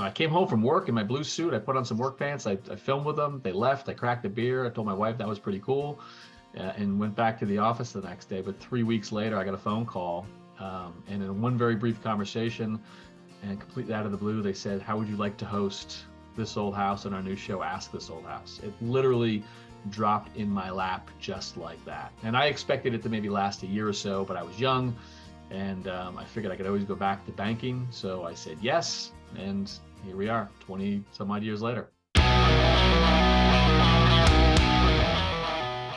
I came home from work in my blue suit. I put on some work pants. I filmed with them. They left. I cracked a beer. I told my wife that was pretty cool, and went back to the office the next day. But 3 weeks later, I got a phone call, and in one very brief conversation, and completely out of the blue, they said, "How would you like to host This Old House on our new show, Ask This Old House?" It literally dropped in my lap just like that. And I expected it to maybe last a year or so, but I was young, and I figured I could always go back to banking. So I said yes, and here we are 20 some odd years later.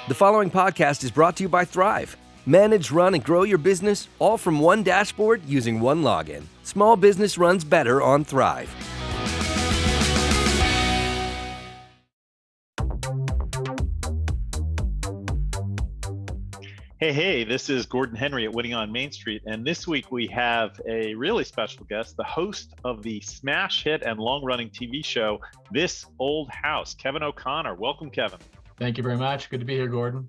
The following podcast is brought to you by Thryv. Manage, run, and grow your business all from one dashboard using one login. Small business runs better on Thryv. Hey, this is Gordon Henry at Winning on Main Street, and this week we have a really special guest, the host of the smash hit and long-running TV show, This Old House, Kevin O'Connor. Welcome, Kevin. Thank you very much. Good to be here, Gordon.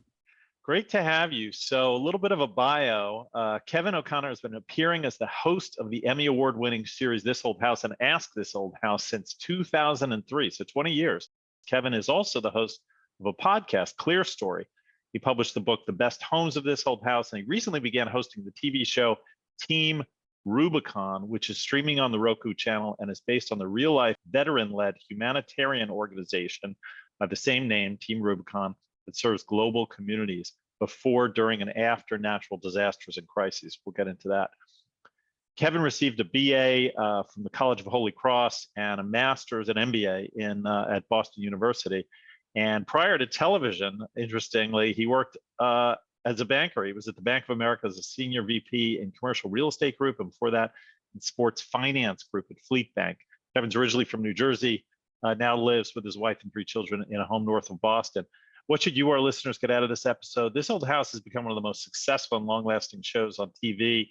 Great to have you. So a little bit of a bio. Kevin O'Connor has been appearing as the host of the Emmy Award-winning series This Old House and Ask This Old House since 2003, so 20 years. Kevin is also the host of a podcast, Clearstory. He published the book, The Best Homes of This Old House, and he recently began hosting the TV show Team Rubicon, which is streaming on the Roku channel and is based on the real-life veteran-led humanitarian organization by the same name, Team Rubicon, that serves global communities before, during, and after natural disasters and crises. We'll get into that. Kevin received a BA from the College of Holy Cross and a master's and MBA at Boston University. And prior to television, interestingly, he worked as a banker. He was at the Bank of America as a senior VP in commercial real estate group, and before that, in sports finance group at Fleet Bank. Kevin's originally from New Jersey, now lives with his wife and 3 children in a home north of Boston. What should you, our listeners, get out of this episode? This Old House has become one of the most successful and long-lasting shows on TV,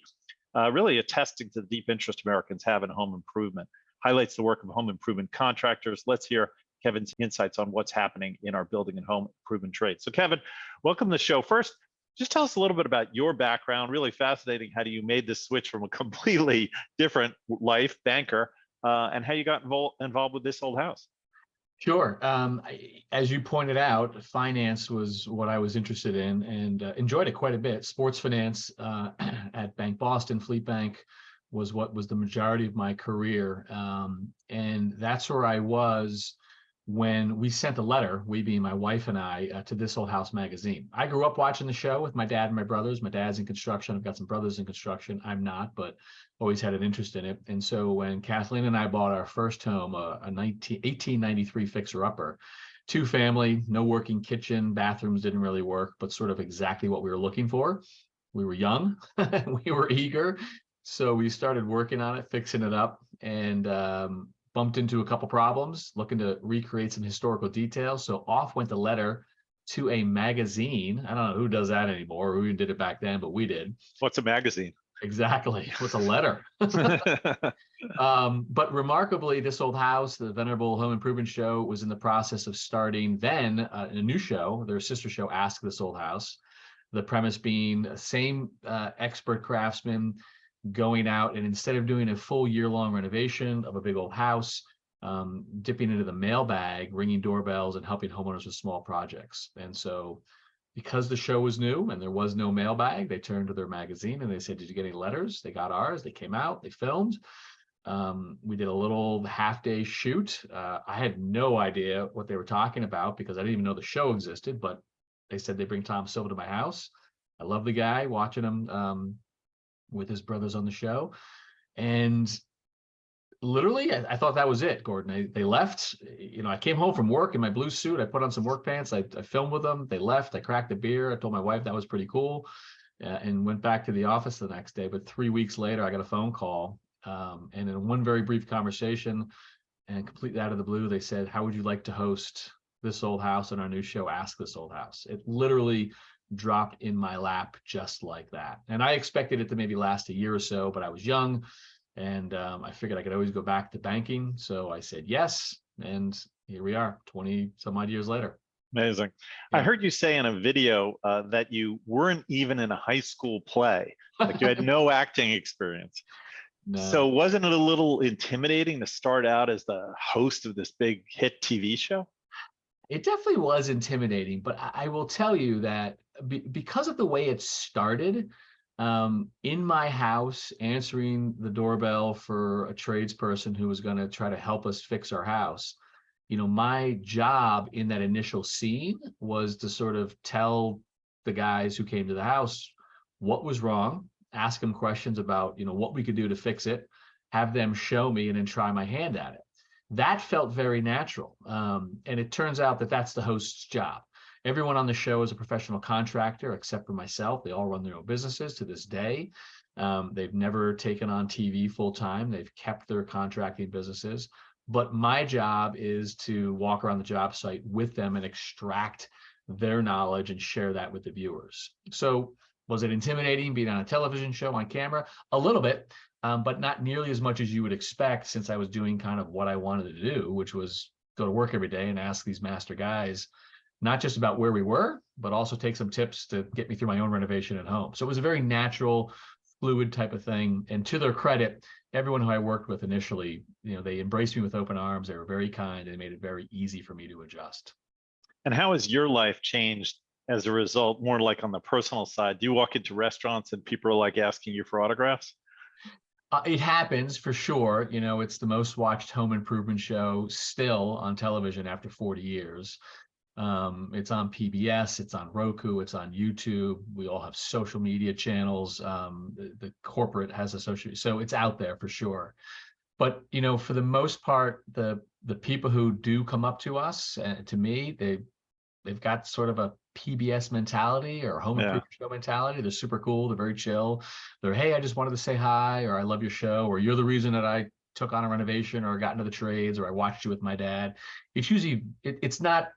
really attesting to the deep interest Americans have in home improvement. Highlights the work of home improvement contractors. Let's hear Kevin's insights on what's happening in our building and home improvement trade. So Kevin, welcome to the show. First, just tell us a little bit about your background. Really fascinating how you made this switch from a completely different life, banker, and how you got involved with This Old House. Sure. As you pointed out, finance was what I was interested in and enjoyed it quite a bit. Sports finance at Bank Boston, Fleet Bank, was what was the majority of my career. And that's where I was when we sent a letter, we being my wife and I, to This Old House magazine. I grew up watching the show with my dad and my brothers. My dad's in construction. I've got some brothers in construction. I'm not, but always had an interest in it. And so when Kathleen and I bought our first home, a 1893 fixer-upper, 2-family, no working kitchen, bathrooms didn't really work, but sort of exactly what we were looking for. We were young, we were eager. So we started working on it, fixing it up, and bumped into a couple problems, looking to recreate some historical details. So off went the letter to a magazine. I don't know who does that anymore, or who did it back then, but we did. What's a magazine? Exactly. What's a letter? But remarkably, This Old House, the venerable home improvement show, was in the process of starting then a new show, their sister show, Ask This Old House. The premise being the same expert craftsman going out, and instead of doing a full year-long renovation of a big old house, dipping into the mailbag, ringing doorbells, and helping homeowners with small projects. And so because the show was new and there was no mailbag, they turned to their magazine and they said, "Did you get any letters?" They got ours. They came out, they filmed. We did a little half-day shoot. I had no idea what they were talking about because I didn't even know the show existed, but they said they bring Tom Silva to my house. I love the guy, watching him with his brothers on the show. And literally, I thought that was it, Gordon. They left. I came home from work in my blue suit. I put on some work pants. I filmed with them. They left. I cracked a beer. I told my wife that was pretty cool, and went back to the office the next day. But 3 weeks later, I got a phone call. And in one very brief conversation, and completely out of the blue, they said, "How would you like to host This Old House on our new show, Ask This Old House?" It literally dropped in my lap just like that. And I expected it to maybe last a year or so, but I was young, and I figured I could always go back to banking. So I said yes, and here we are 20 some odd years later. Amazing. I heard you say in a video that you weren't even in a high school play, like you had no acting experience. No. So wasn't it a little intimidating to start out as the host of this big hit TV show? It definitely was intimidating, but I will tell you that because of the way it started, in my house, answering the doorbell for a tradesperson who was going to try to help us fix our house, my job in that initial scene was to sort of tell the guys who came to the house what was wrong, ask them questions about, what we could do to fix it, have them show me, and then try my hand at it. That felt very natural. And it turns out that that's the host's job. Everyone on the show is a professional contractor, except for myself. They all run their own businesses to this day. They've never taken on TV full time. They've kept their contracting businesses. But my job is to walk around the job site with them and extract their knowledge and share that with the viewers. So was it intimidating being on a television show on camera? A little bit, but not nearly as much as you would expect, since I was doing kind of what I wanted to do, which was go to work every day and ask these master guys, not just about where we were, but also take some tips to get me through my own renovation at home. So it was a very natural, fluid type of thing. And to their credit, everyone who I worked with initially, they embraced me with open arms. They were very kind. They made it very easy for me to adjust. And how has your life changed as a result, more like on the personal side? Do you walk into restaurants and people are like asking you for autographs? It happens for sure. It's the most watched home improvement show still on television after 40 years. It's on PBS, it's on Roku, it's on YouTube. We all have social media channels. The corporate has a social, so it's out there for sure. But, for the most part, the people who do come up to us, to me, they've got sort of a PBS mentality or home improvement show mentality. They're super cool. They're very chill. They're, hey, I just wanted to say hi, or I love your show, or you're the reason that I took on a renovation or got into the trades, or I watched you with my dad. It's usually, it's not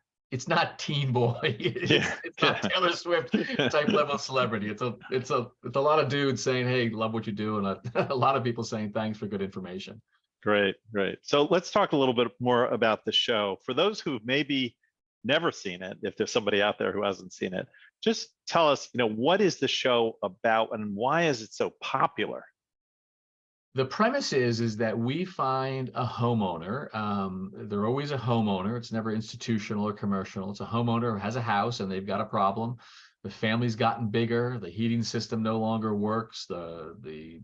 Teen Boy. It's not Taylor Swift type level celebrity. It's a lot of dudes saying, hey, love what you do. And a lot of people saying thanks for good information. Great. So let's talk a little bit more about the show. For those who maybe never seen it, if there's somebody out there who hasn't seen it, just tell us, what is the show about and why is it so popular? The premise is that we find a homeowner. They're always a homeowner. It's never institutional or commercial. It's a homeowner who has a house and they've got a problem. The family's gotten bigger. The heating system no longer works. The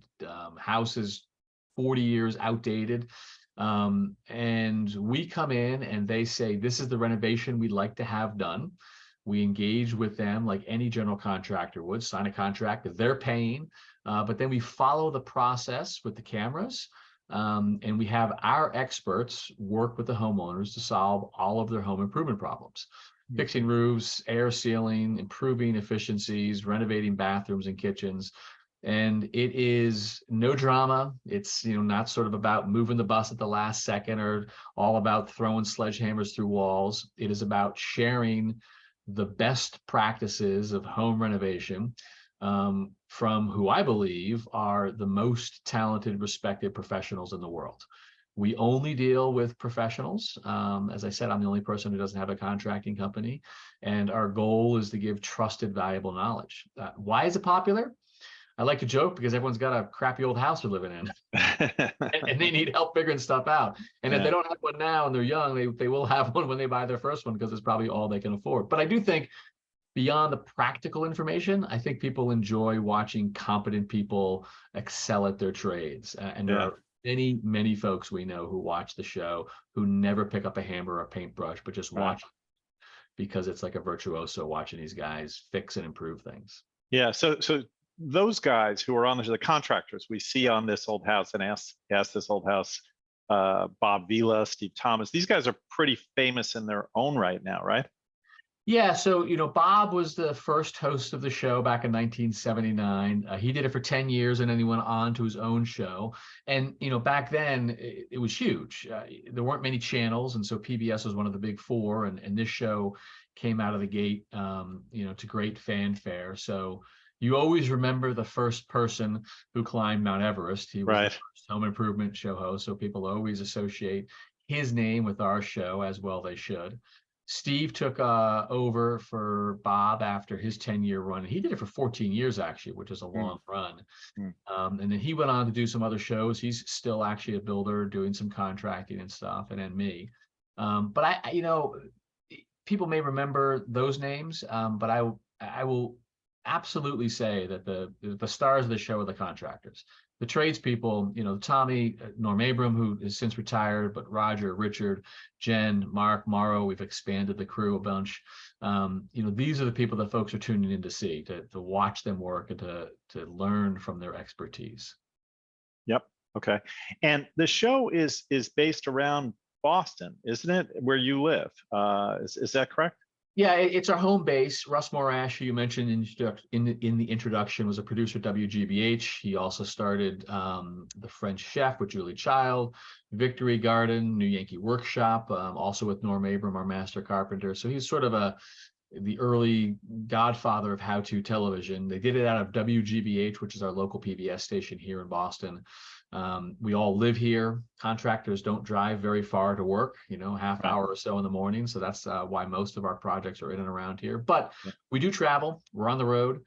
house is 40 years outdated. And we come in and they say, this is the renovation we'd like to have done. We engage with them like any general contractor would, sign a contract that they're paying. But then we follow the process with the cameras, and we have our experts work with the homeowners to solve all of their home improvement problems, fixing roofs, air sealing, improving efficiencies, renovating bathrooms and kitchens. And it is no drama. It's not sort of about moving the bus at the last second or all about throwing sledgehammers through walls. It is about sharing the best practices of home renovation from who I believe are the most talented, respected professionals in the world. We only deal with professionals. As I said, I'm the only person who doesn't have a contracting company. And our goal is to give trusted, valuable knowledge. Why is it popular? I like to joke because everyone's got a crappy old house they're living in and they need help figuring stuff out. And if they don't have one now and they're young, they will have one when they buy their first one because it's probably all they can afford. But I do think beyond the practical information, I think people enjoy watching competent people excel at their trades. And there are many, many folks we know who watch the show who never pick up a hammer or a paintbrush, but just watch because it's like a virtuoso watching these guys fix and improve things. Yeah. So those guys who are on the contractors we see on This Old House and ask This Old House, Bob Vila, Steve Thomas, these guys are pretty famous in their own right now, right? Yeah, so Bob was the first host of the show back in 1979. He did it for 10 years, and then he went on to his own show. And back then it was huge. There weren't many channels, and so PBS was one of the big four. And this show came out of the gate, to great fanfare. So you always remember the first person who climbed Mount Everest. He was the first home improvement show host, so people always associate his name with our show, as well they should. Steve took over for Bob after his 10-year run. He did it for 14 years, actually, which is a long run. And then he went on to do some other shows. He's still actually a builder doing some contracting and stuff, and then me. But people may remember those names, but I will absolutely say that the stars of the show are the contractors. The tradespeople, Tommy, Norm Abram, who is since retired, but Roger, Richard, Jen, Mark, Morrow, we've expanded the crew a bunch. These are the people that folks are tuning in to see, to watch them work and to learn from their expertise. Yep. Okay. And the show is based around Boston, isn't it? Where you live. Is that correct? Yeah, it's our home base. Russ Morash, who you mentioned in the introduction, was a producer at WGBH. He also started The French Chef with Julie Child, Victory Garden, New Yankee Workshop, also with Norm Abram, our master carpenter. So he's sort of the early godfather of how-to television. They did it out of WGBH, which is our local PBS station here in Boston. We all live here. Contractors don't drive very far to work, half hour or so in the morning. So that's why most of our projects are in and around here. But we do travel. We're on the road.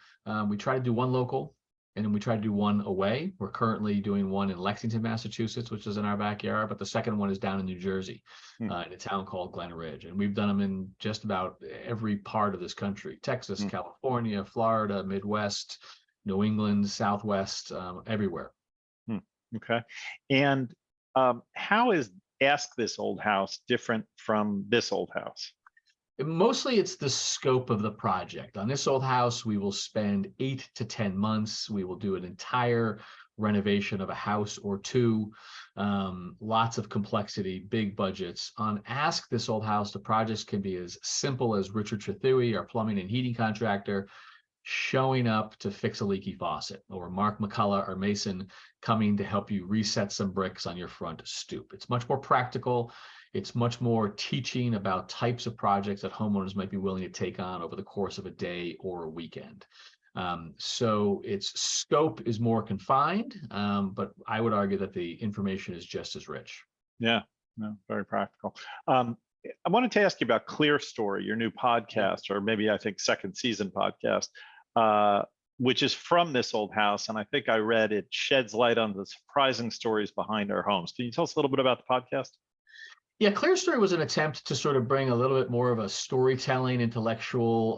We try to do one local, and then we try to do one away. We're currently doing one in Lexington, Massachusetts, which is in our backyard. But the second one is down in New Jersey, in a town called Glen Ridge. And we've done them in just about every part of this country: Texas, California, Florida, Midwest, New England, Southwest, everywhere. Okay. And how is Ask This Old House different from This Old House? Mostly it's the scope of the project. On This Old House, we will spend 8 to 10 months. We will do an entire renovation of a house or two. Lots of complexity, big budgets. On Ask This Old House, the projects can be as simple as Richard Trethui, our plumbing and heating contractor, showing up to fix a leaky faucet, or Mark McCullough, our mason, coming to help you reset some bricks on your front stoop. It's much more practical. It's much more teaching about types of projects that homeowners might be willing to take on over the course of a day or a weekend. So its scope is more confined, but I would argue that the information is just as rich. Yeah, no, very practical. I wanted to ask you about Clearstory, your new podcast, or maybe I think second season podcast, which is from This Old House. And I think I read it sheds light on the surprising stories behind our homes. Can you tell us a little bit about the podcast? Yeah, Clearstory was an attempt to sort of bring a little bit more of a storytelling, intellectual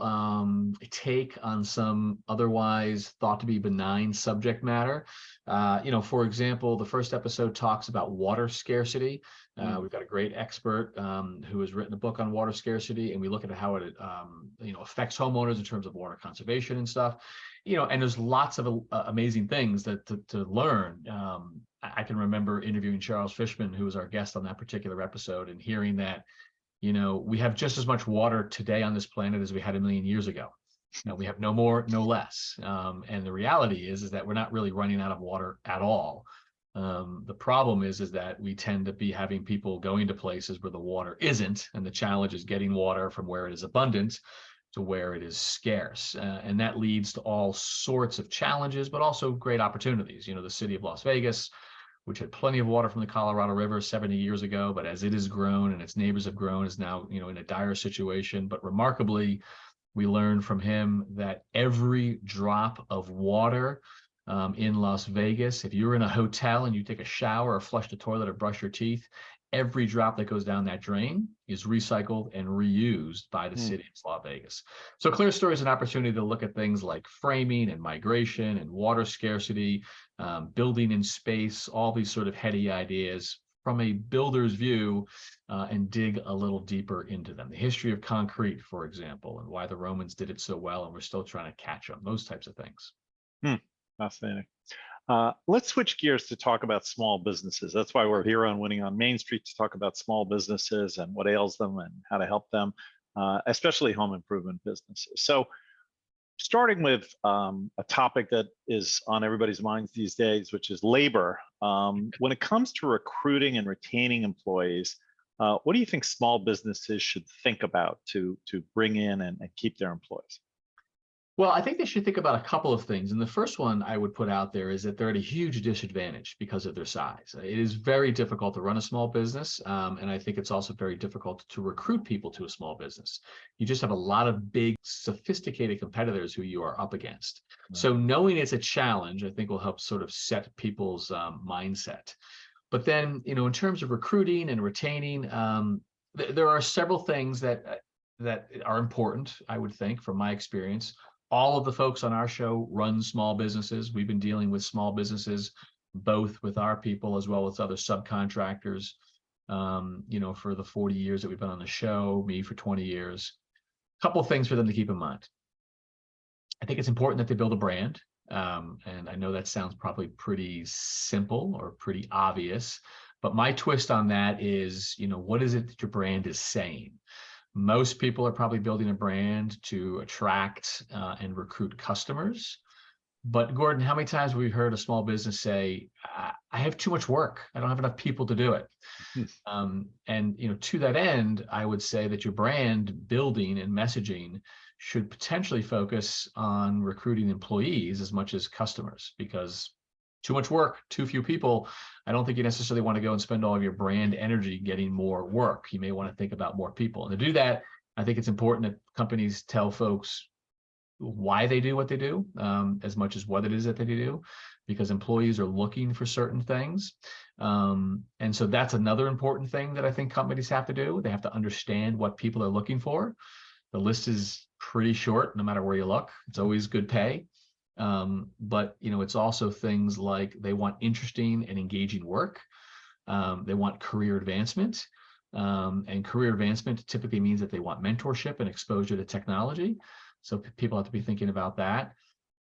take on some otherwise thought to be benign subject matter. For example, the first episode talks about water scarcity. We've got a great expert who has written a book on water scarcity, and we look at how it affects homeowners in terms of water conservation and stuff. And there's lots of amazing things that to learn. I can remember interviewing Charles Fishman, who was our guest on that particular episode, and hearing that, we have just as much water today on this planet as we had 1 million years ago. We have no more, no less. And the reality is that we're not really running out of water at all. The problem is that we tend to be having people going to places where the water isn't, and the challenge is getting water from where it is abundant to where it is scarce. And that leads to all sorts of challenges, but also great opportunities. The city of Las Vegas, which had plenty of water from the Colorado River 70 years ago, but as it has grown and its neighbors have grown, is now, in a dire situation. But remarkably, we learned from him that every drop of water in Las Vegas, if you're in a hotel and you take a shower or flush the toilet or brush your teeth, every drop that goes down that drain is recycled and reused by the city of Las Vegas. So Clearstory is an opportunity to look at things like framing and migration and water scarcity, building in space, all these sort of heady ideas from a builder's view, and dig a little deeper into them. The history of concrete, for example, and why the Romans did it so well, and we're still trying to catch them, those types of things. Fascinating. Let's switch gears to talk about small businesses. That's why we're here on Winning on Main Street, to talk about small businesses and what ails them and how to help them, especially home improvement businesses. So starting with a topic that is on everybody's minds these days, which is labor. When it comes to recruiting and retaining employees, what do you think small businesses should think about to bring in and keep their employees? Well, I think they should think about a couple of things. And the first one I would put out there is that they're at a huge disadvantage because of their size. It is very difficult to run a small business. And I think it's also very difficult to recruit people to a small business. You just have a lot of big, sophisticated competitors who you are up against. Right. So knowing it's a challenge, I think will help sort of set people's mindset. But then, in terms of recruiting and retaining, there are several things that are important, I would think, from my experience. All of the folks on our show run small businesses. We've been dealing with small businesses, both with our people as well as other subcontractors, for the 40 years that we've been on the show, me for 20 years. A couple of things for them to keep in mind. I think it's important that they build a brand. And I know that sounds probably pretty simple or pretty obvious, but my twist on that is, what is it that your brand is saying? Most people are probably building a brand to attract and recruit customers. But Gordon, how many times have we heard a small business say, I have too much work. I don't have enough people to do it. And to that end, I would say that your brand building and messaging should potentially focus on recruiting employees as much as customers, because too much work, too few people. I don't think you necessarily want to go and spend all of your brand energy getting more work. You may want to think about more people. And to do that, I think it's important that companies tell folks why they do what they do, as much as what it is that they do, because employees are looking for certain things. And so that's another important thing that I think companies have to do. They have to understand what people are looking for. The list is pretty short, no matter where you look. It's always good pay. But it's also things like they want interesting and engaging work. They want career advancement. And career advancement typically means that they want mentorship and exposure to technology. So people have to be thinking about that.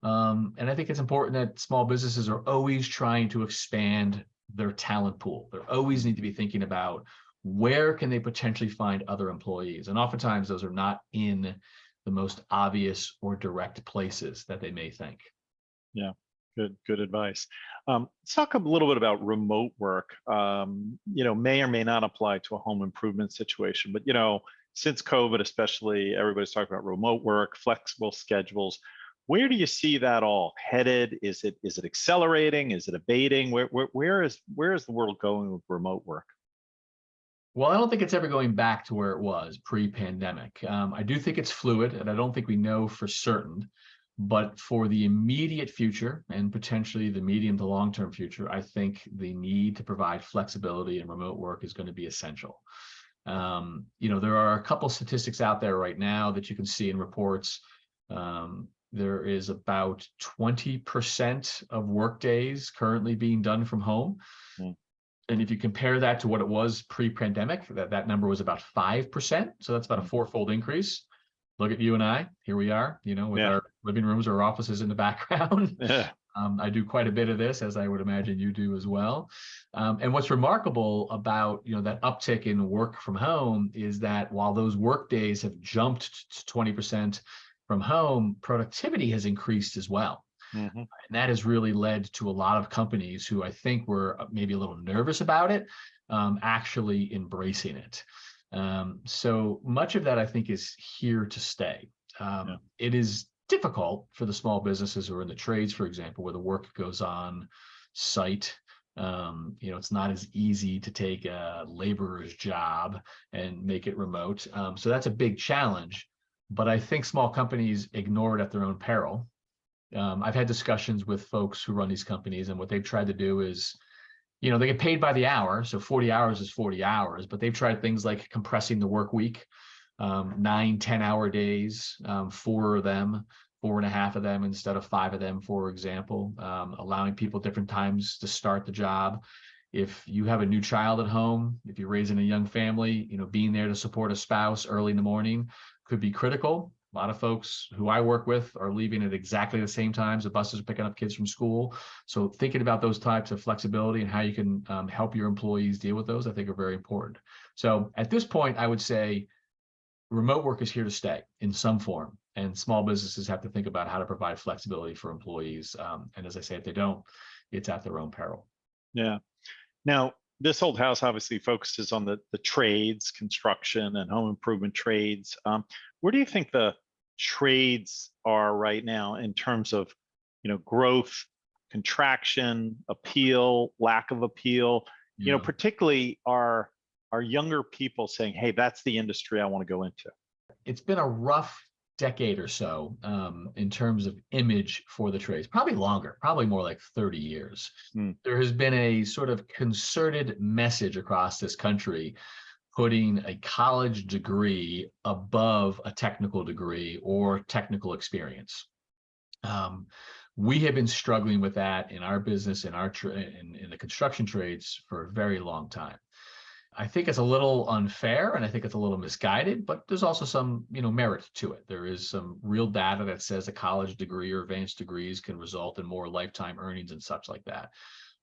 And I think it's important that small businesses are always trying to expand their talent pool. They always need to be thinking about where can they potentially find other employees. And oftentimes those are not in the most obvious or direct places that they may think. Yeah, good advice. Let's talk a little bit about remote work. May or may not apply to a home improvement situation, but since COVID, especially, everybody's talking about remote work, flexible schedules. Where do you see that all headed? Is it accelerating? Is it abating? Where is the world going with remote work? Well, I don't think it's ever going back to where it was pre-pandemic. I do think it's fluid, and I don't think we know for certain. But for the immediate future and potentially the medium to long-term future, I think the need to provide flexibility and remote work is going to be essential. There are a couple statistics out there right now that you can see in reports. There is about 20% of work days currently being done from home. And if you compare that to what it was pre-pandemic, that number was about 5%. So that's about a fourfold increase. Look at you and I, here we are, with our living rooms or offices in the background. I do quite a bit of this, as I would imagine you do as well. And what's remarkable about, that uptick in work from home is that while those work days have jumped to 20% from home, productivity has increased as well. Mm-hmm. And that has really led to a lot of companies who I think were maybe a little nervous about it, actually embracing it. So much of that, I think, is here to stay. It is difficult for the small businesses who are in the trades, for example, where the work goes on site. It's not as easy to take a laborer's job and make it remote. So that's a big challenge. But I think small companies ignore it at their own peril. I've had discussions with folks who run these companies, and what they've tried to do is, they get paid by the hour. So 40 hours is 40 hours, but they've tried things like compressing the work week, 9-10-hour days, 4 of them, 4.5 of them instead of 5 of them, for example, allowing people different times to start the job. If you have a new child at home, if you're raising a young family, being there to support a spouse early in the morning could be critical. A lot of folks who I work with are leaving at exactly the same times the buses are picking up kids from school. So thinking about those types of flexibility and how you can help your employees deal with those, I think, are very important. So at this point, I would say remote work is here to stay in some form, and small businesses have to think about how to provide flexibility for employees. And as I say, if they don't, it's at their own peril. Yeah. Now, this old house obviously focuses on the trades, construction and home improvement trades. Where do you think the trades are right now in terms of, growth, contraction, appeal, lack of appeal, Yeah. particularly our younger people saying, hey, that's the industry I want to go into. It's been a rough decade or so in terms of image for the trades, probably longer, probably more like 30 years. There has been a sort of concerted message across this country putting a college degree above a technical degree or technical experience. We have been struggling with that in our business, in the construction trades for a very long time. I think it's a little unfair and I think it's a little misguided, but there's also some, merit to it. There is some real data that says a college degree or advanced degrees can result in more lifetime earnings and such like that.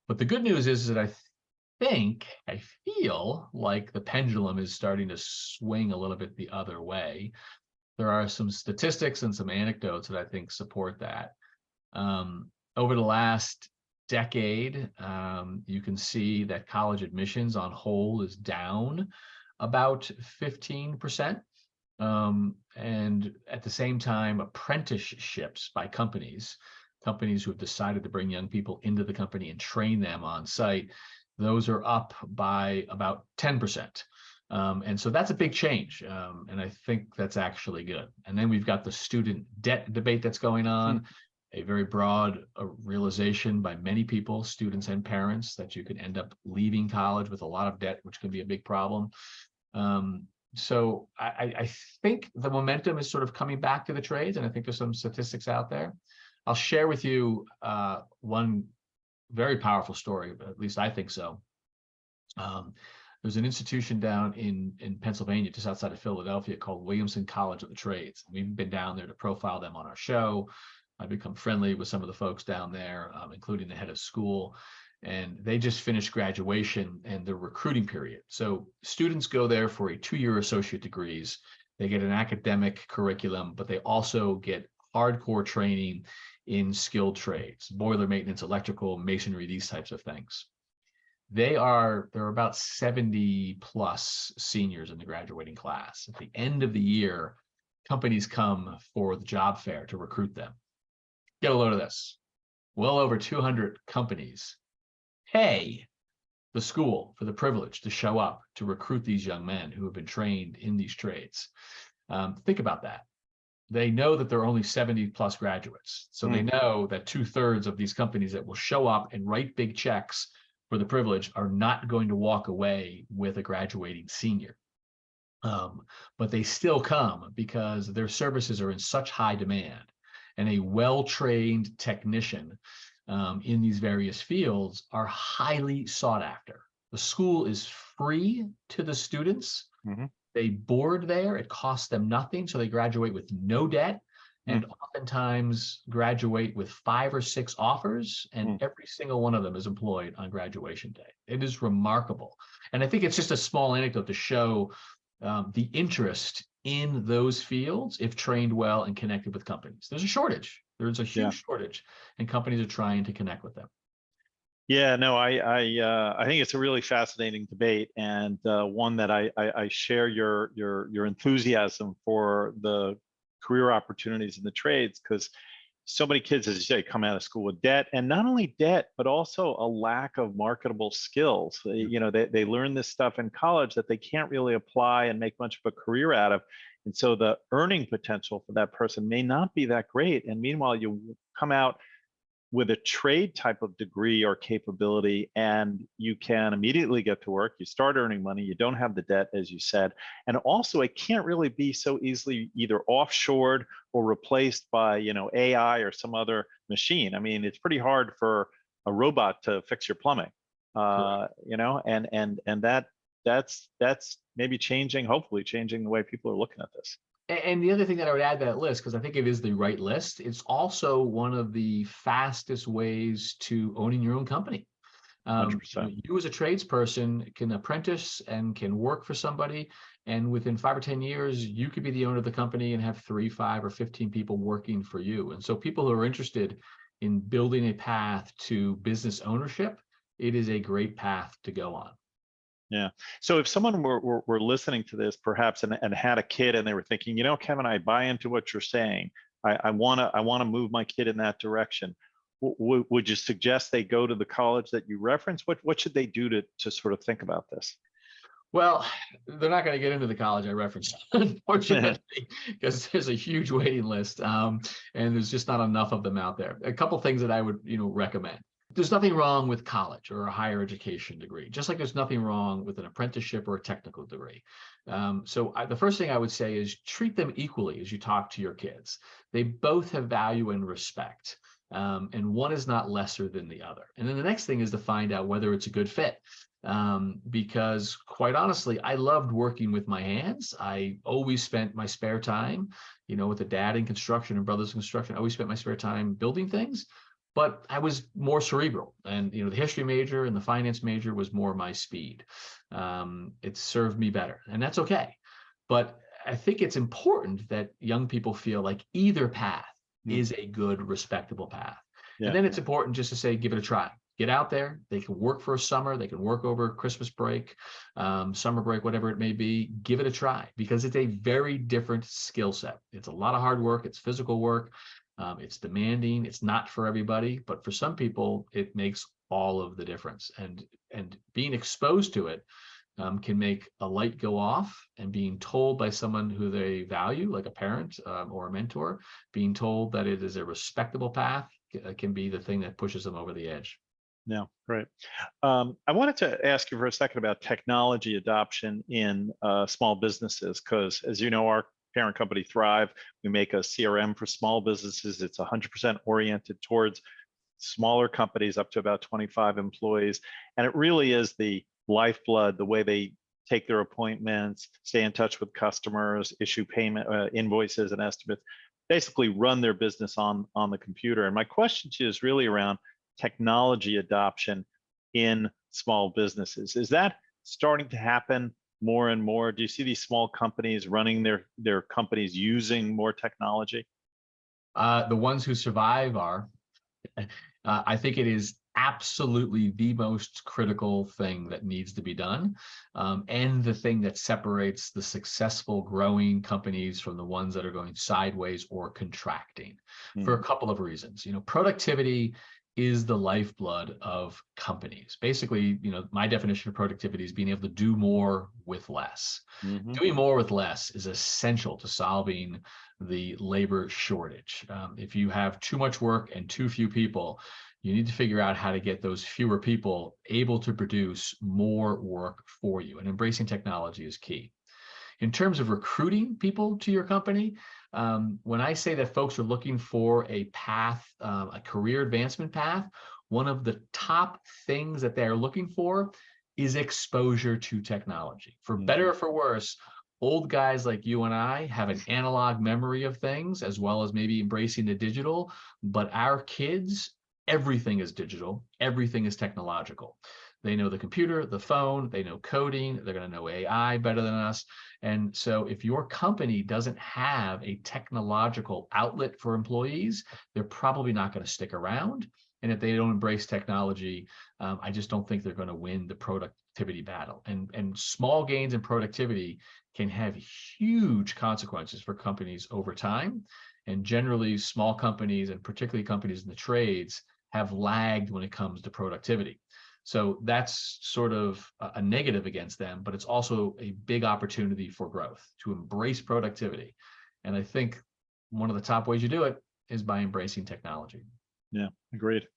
But the good news is that I feel like the pendulum is starting to swing a little bit the other way. There are some statistics and some anecdotes that I think support that. Over the last decade, you can see that college admissions on whole is down about 15%. And at the same time, apprenticeships by companies who have decided to bring young people into the company and train them on site, those are up by about 10%. And so that's a big change. And I think that's actually good. And then we've got the student debt debate that's going on. A very broad realization by many people, students and parents, that you could end up leaving college with a lot of debt, which can be a big problem. So I think the momentum is sort of coming back to the trades, and I think there's some statistics out there. I'll share with you one very powerful story, at least I think so. There's an institution down in Pennsylvania, just outside of Philadelphia, called Williamson College of the Trades. We've been down there to profile them on our show. I've become friendly with some of the folks down there, including the head of school, and they just finished graduation and the recruiting period. So students go there for a 2-year associate degrees. They get an academic curriculum, but they also get hardcore training in skilled trades, boiler maintenance, electrical, masonry, these types of things. There are about 70 plus seniors in the graduating class. At the end of the year, companies come for the job fair to recruit them. Get a load of this. Well over 200 companies pay the school for the privilege to show up to recruit these young men who have been trained in these trades. Think about that. They know that there are only 70 plus graduates. So they know that 2/3 of these companies that will show up and write big checks for the privilege are not going to walk away with a graduating senior. But they still come because their services are in such high demand. And a well-trained technician in these various fields are highly sought after. The school is free to the students. They board there. It costs them nothing. So they graduate with no debt and oftentimes graduate with 5 or 6 offers, and every single one of them is employed on graduation day. It is remarkable. And I think it's just a small anecdote to show the interest in those fields if trained well and connected with companies. There's a shortage. There's a huge shortage, and companies are trying to connect with them. Yeah, no, I think it's a really fascinating debate, and one that I share your enthusiasm for the career opportunities in the trades, because so many kids, as you say, come out of school with debt, and not only debt, but also a lack of marketable skills. They learn this stuff in college that they can't really apply and make much of a career out of. And so the earning potential for that person may not be that great. And meanwhile, you come out with a trade type of degree or capability, and you can immediately get to work. You start earning money. You don't have the debt, as you said. And also, it can't really be so easily either offshored or replaced by, AI or some other machine. I mean, it's pretty hard for a robot to fix your plumbing, and that's maybe hopefully changing the way people are looking at this. And the other thing that I would add to that list, because I think it is the right list, it's also one of the fastest ways to owning your own company. 100%. You as a tradesperson can apprentice and can work for somebody, and within 5 or 10 years, you could be the owner of the company and have 3, 5, or 15 people working for you. And so people who are interested in building a path to business ownership, it is a great path to go on. Yeah. So if someone were listening to this perhaps and had a kid and they were thinking, Kevin, I buy into what you're saying. I wanna move my kid in that direction. Would you suggest they go to the college that you reference? What should they do to sort of think about this? Well, they're not going to get into the college I referenced, unfortunately, because there's a huge waiting list, and there's just not enough of them out there. A couple things that I would, recommend. There's nothing wrong with college or a higher education degree, just like there's nothing wrong with an apprenticeship or a technical degree. The first thing I would say is treat them equally as you talk to your kids. They both have value and respect. And one is not lesser than the other. And then the next thing is to find out whether it's a good fit. Because quite honestly, I loved working with my hands. I always spent my spare time, with a dad in construction and brothers in construction. I always spent my spare time building things, but I was more cerebral. And, the history major and the finance major was more my speed. It served me better, and that's okay. But I think it's important that young people feel like either path is a good, respectable path. Yeah. And then it's important just to say, give it a try. Get out there. They can work for a summer. They can work over Christmas break, summer break, whatever it may be. Give it a try, because it's a very different skill set. It's a lot of hard work. It's physical work. It's demanding. It's not for everybody, but for some people, it makes all of the difference. And being exposed to it can make a light go off, and being told by someone who they value, like a parent or a mentor, being told that it is a respectable path can be the thing that pushes them over the edge. Yeah, great. I wanted to ask you for a second about technology adoption in small businesses, because as you know, our parent company Thryv, we make a CRM for small businesses. It's 100% oriented towards smaller companies up to about 25 employees. And it really is the lifeblood, the way they take their appointments, stay in touch with customers, issue payment invoices and estimates, basically run their business on the computer. And my question to you is really around technology adoption in small businesses. Is that starting to happen more and more? Do you see these small companies running their companies using more technology? The ones who survive are. I think it is absolutely the most critical thing that needs to be done, and the thing that separates the successful growing companies from the ones that are going sideways or contracting, for a couple of reasons. Productivity is the lifeblood of companies. Basically, my definition of productivity is being able to do more with less. Doing more with less is essential to solving the labor shortage. If you have too much work and too few people, you need to figure out how to get those fewer people able to produce more work for you. And embracing technology is key. In terms of recruiting people to your company, when I say that folks are looking for a path, a career advancement path, one of the top things that they're looking for is exposure to technology. For better or for worse, old guys like you and I have an analog memory of things, as well as maybe embracing the digital, but our kids, everything is digital, everything is technological. They know the computer, the phone, they know coding, they're going to know AI better than us. And so if your company doesn't have a technological outlet for employees, they're probably not going to stick around. And if they don't embrace technology, I just don't think they're going to win the productivity battle. And small gains in productivity can have huge consequences for companies over time. And generally, small companies, and particularly companies in the trades, have lagged when it comes to productivity. So that's sort of a negative against them, but it's also a big opportunity for growth, to embrace productivity. And I think one of the top ways you do it is by embracing technology. Yeah, agreed.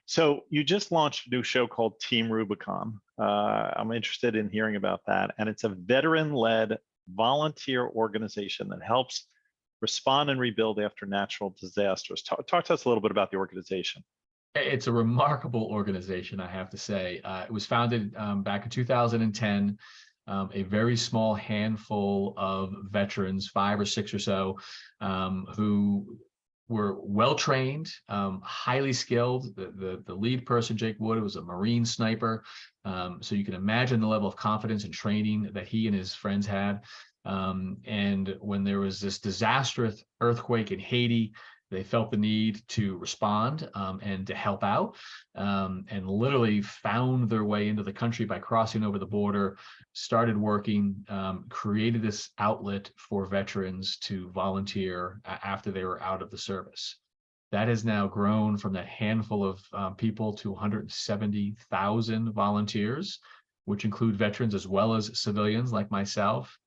So you just launched a new show called Team Rubicon. I'm interested in hearing about that. And it's a veteran-led volunteer organization that helps respond and rebuild after natural disasters. Talk to us a little bit about the organization. It's a remarkable organization, I have to say. It was founded back in 2010. A very small handful of veterans, 5 or 6 or so, who were well-trained, highly skilled. The lead person, Jake Wood, was a Marine sniper. So you can imagine the level of confidence and training that he and his friends had. And when there was this disastrous earthquake in Haiti, They felt the need to respond and to help out, and literally found their way into the country by crossing over the border, started working, created this outlet for veterans to volunteer after they were out of the service. That has now grown from that handful of people to 170,000 volunteers, which include veterans as well as civilians like myself.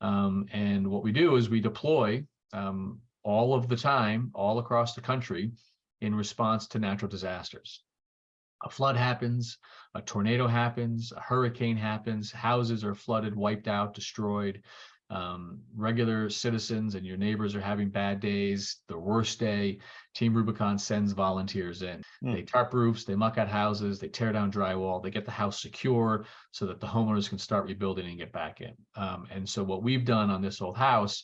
And what we do is we deploy all of the time, all across the country, in response to natural disasters. A flood happens, a tornado happens, a hurricane happens, houses are flooded, wiped out, destroyed. Regular citizens and your neighbors are having bad days. The worst day, Team Rubicon sends volunteers in. They tarp roofs, they muck out houses, they tear down drywall, they get the house secure so that the homeowners can start rebuilding and get back in. And so what we've done on this old house,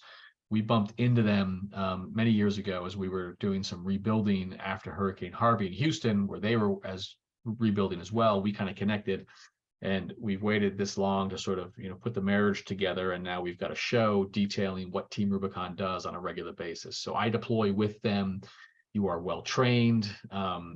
we bumped into them many years ago as we were doing some rebuilding after Hurricane Harvey in Houston, where they were rebuilding as well. We kind of connected, and we've waited this long to sort of, put the marriage together. And now we've got a show detailing what Team Rubicon does on a regular basis. So I deploy with them. You are well trained.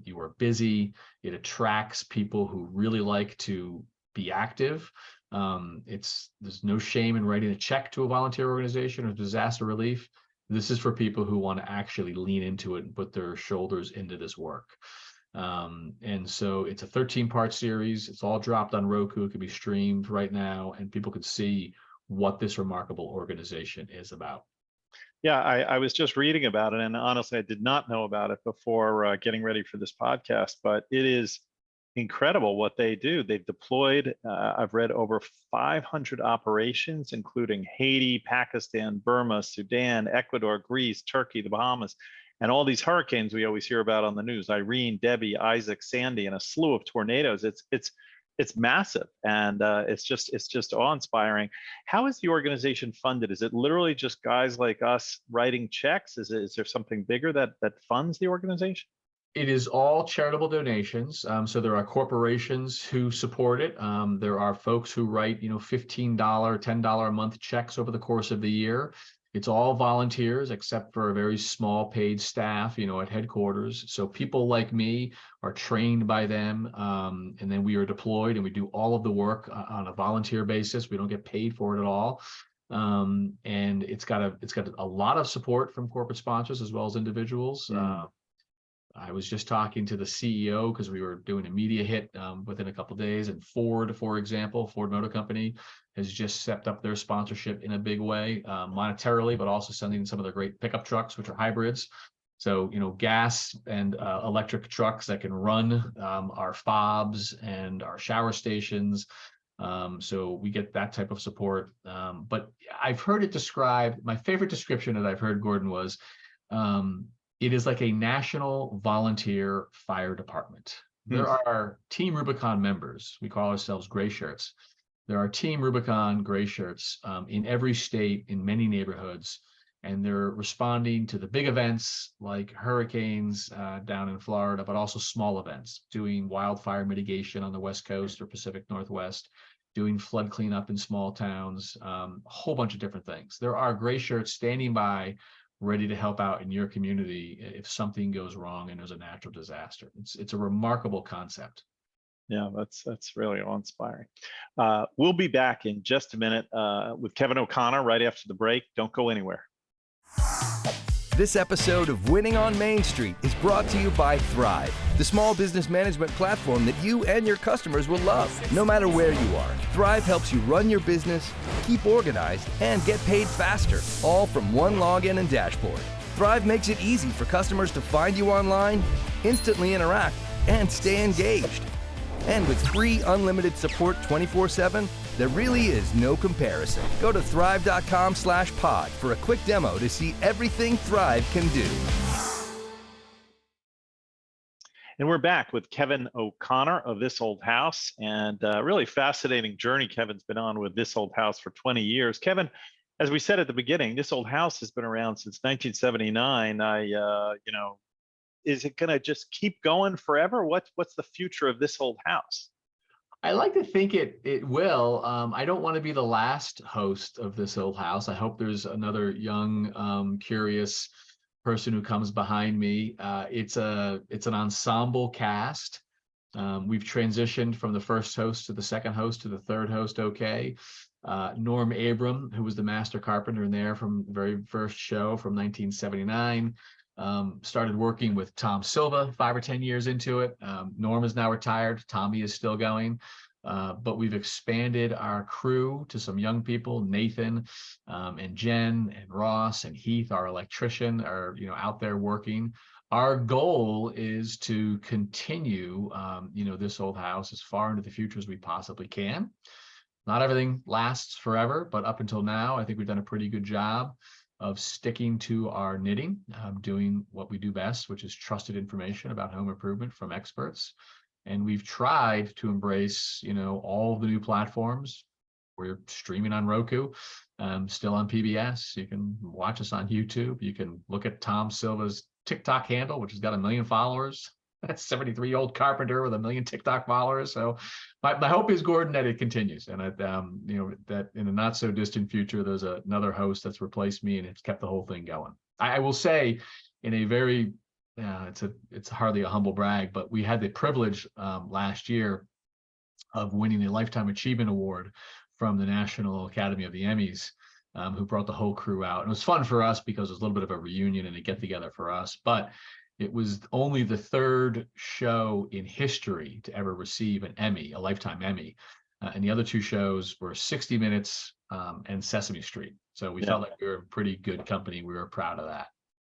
You are busy. It attracts people who really like to be active. There's no shame in writing a check to a volunteer organization or disaster relief. This is for people who want to actually lean into it and put their shoulders into this work. And so it's a 13-part series. It's all dropped on Roku. It can be streamed right now, and people can see what this remarkable organization is about. Yeah, I was just reading about it, and honestly, I did not know about it before getting ready for this podcast, but it is incredible what they do. They've deployed, I've read, over 500 operations, including Haiti, Pakistan, Burma, Sudan, Ecuador, Greece, Turkey, the Bahamas, and all these hurricanes we always hear about on the news: Irene, Debbie, Isaac, Sandy, and a slew of tornadoes. It's massive, and it's just awe-inspiring. How is the organization funded? Is it literally just guys like us writing checks? Is there something bigger that funds the organization? It is all charitable donations. So there are corporations who support it. There are folks who write, $15, $10 a month checks over the course of the year. It's all volunteers, except for a very small paid staff, at headquarters. So people like me are trained by them, and then we are deployed, and we do all of the work on a volunteer basis. We don't get paid for it at all. And it's got a lot of support from corporate sponsors as well as individuals. I was just talking to the CEO because we were doing a media hit within a couple of days, and Ford, for example, Ford Motor Company has just stepped up their sponsorship in a big way, monetarily, but also sending some of their great pickup trucks, which are hybrids. So, gas and electric trucks that can run our fobs and our shower stations. So we get that type of support. But I've heard it described, my favorite description that I've heard, Gordon, was it is like a national volunteer fire department. There are Team Rubicon members. We call ourselves Gray Shirts. There are Team Rubicon Gray Shirts in every state, in many neighborhoods, and they're responding to the big events like hurricanes down in Florida, but also small events, doing wildfire mitigation on the West Coast or Pacific Northwest, doing flood cleanup in small towns, a whole bunch of different things. There are Gray Shirts standing by, ready to help out in your community if something goes wrong and there's a natural disaster. It's a remarkable concept. Yeah, that's really awe-inspiring. We'll be back in just a minute with Kevin O'Connor right after the break. Don't go anywhere. This episode of Winning on Main Street is brought to you by Thryv, the small business management platform that you and your customers will love. No matter where you are, Thryv helps you run your business, keep organized, and get paid faster, all from one login and dashboard. Thryv makes it easy for customers to find you online, instantly interact, and stay engaged. And with free unlimited support 24/7, there really is no comparison. Go to thryv.com/pod for a quick demo to see everything Thryv can do. And we're back with Kevin O'Connor of This Old House, and a really fascinating journey Kevin's been on with This Old House for 20 years. Kevin, as we said at the beginning, This Old House has been around since 1979. Is it going to just keep going forever? What's the future of This Old House? I like to think it will. I don't want to be the last host of This Old House. I hope there's another young, curious person who comes behind me. It's an ensemble cast. We've transitioned from the first host to the second host to the third host. Okay. Norm Abram, who was the master carpenter in there from the very first show from 1979, started working with Tom Silva 5 or 10 years into it. Norm is now retired. Tommy is still going. But we've expanded our crew to some young people. Nathan and Jen and Ross and Heath, our electrician, are out there working. Our goal is to continue this old house as far into the future as we possibly can. Not everything lasts forever, but up until now, I think we've done a pretty good job of sticking to our knitting, doing what we do best, which is trusted information about home improvement from experts. And we've tried to embrace, all of the new platforms. We're streaming on Roku, still on PBS. You can watch us on YouTube. You can look at Tom Silva's TikTok handle, which has got 1 million followers. That's 73-year-old carpenter with 1 million TikTok followers. So my hope is, Gordon, that it continues. And that in a not so distant future, there's another host that's replaced me and it's kept the whole thing going. I will say, in a very it's hardly a humble brag, but we had the privilege last year of winning the Lifetime Achievement Award from the National Academy of the Emmys, who brought the whole crew out. And it was fun for us because it was a little bit of a reunion and a get together for us, but it was only the third show in history to ever receive an Emmy, a Lifetime Emmy. And the other 2 shows were 60 Minutes and Sesame Street. So we felt like we were in pretty good company. We were proud of that.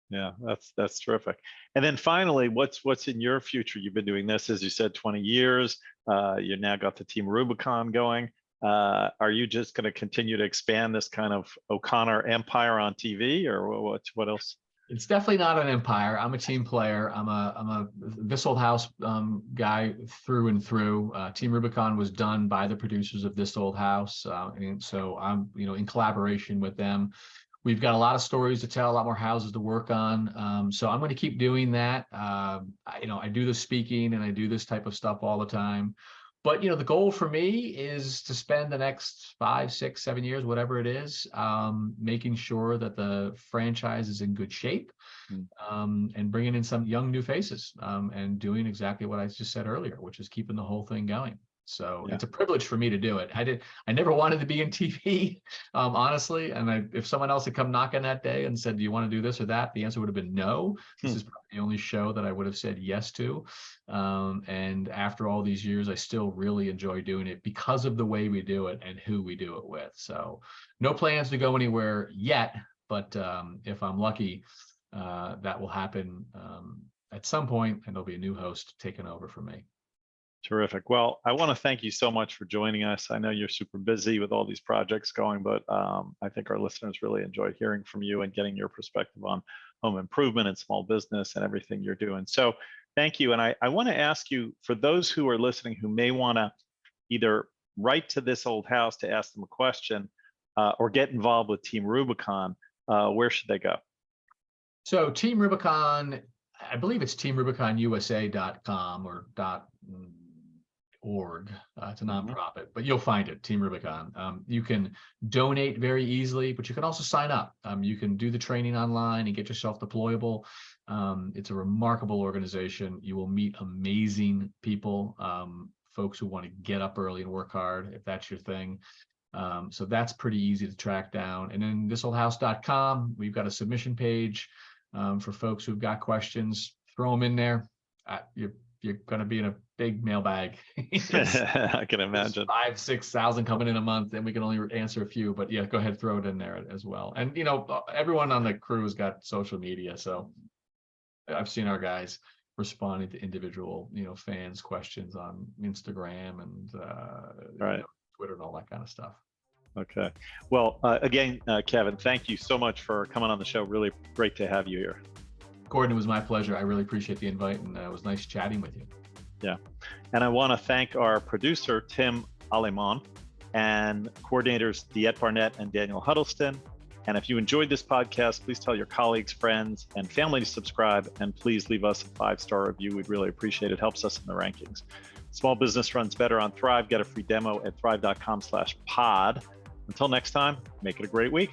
Yeah, that's terrific. And then finally, what's in your future? You've been doing this, as you said, 20 years. You now got the Team Rubicon going. Are you just going to continue to expand this kind of O'Connor empire on TV, or what else? It's definitely not an empire. I'm a team player. I'm a This Old House guy through and through. Team Rubicon was done by the producers of This Old House, and so I'm in collaboration with them. We've got a lot of stories to tell, a lot more houses to work on. So I'm going to keep doing that. I do the speaking and I do this type of stuff all the time. But, the goal for me is to spend the next 5, 6, 7 years, whatever it is, making sure that the franchise is in good shape, and bringing in some young new faces, and doing exactly what I just said earlier, which is keeping the whole thing going. So it's a privilege for me to do it. I never wanted to be in TV, honestly. And if someone else had come knocking that day and said, do you want to do this or that? The answer would have been no. This is probably the only show that I would have said yes to. And after all these years, I still really enjoy doing it because of the way we do it and who we do it with. So no plans to go anywhere yet, but if I'm lucky, that will happen at some point, and there'll be a new host taking over for me. Terrific. Well, I want to thank you so much for joining us. I know you're super busy with all these projects going, but I think our listeners really enjoyed hearing from you and getting your perspective on home improvement and small business and everything you're doing. So thank you. And I want to ask you, for those who are listening who may want to either write to This Old House to ask them a question or get involved with Team Rubicon, where should they go? So Team Rubicon, I believe it's teamrubiconusa.com or .org. It's a nonprofit, but you'll find it, Team Rubicon. You can donate very easily, but you can also sign up. You can do the training online and get yourself deployable. It's a remarkable organization. You will meet amazing people, folks who want to get up early and work hard, if that's your thing. So that's pretty easy to track down. And then thisoldhouse.com, we've got a submission page for folks who've got questions. Throw them in there. You're going to be in a big mailbag. I can imagine 5,000 6,000 coming in a month, and we can only answer a few. But yeah, go ahead, throw it in there as well. And everyone on the crew has got social media, so I've seen our guys responding to individual fans' questions on Instagram and Twitter and all that kind of stuff. Okay. Well, again, Kevin, thank you so much for coming on the show. Really great to have you here. Gordon, it was my pleasure. I really appreciate the invite, and it was nice chatting with you. Yeah. And I want to thank our producer, Tim Alleman, and coordinators, Diet Barnett and Daniel Huddleston. And if you enjoyed this podcast, please tell your colleagues, friends, and family to subscribe, and please leave us a 5-star review. We'd really appreciate it. It helps us in the rankings. Small business runs better on Thryv. Get a free demo at thryv.com/pod. Until next time, make it a great week.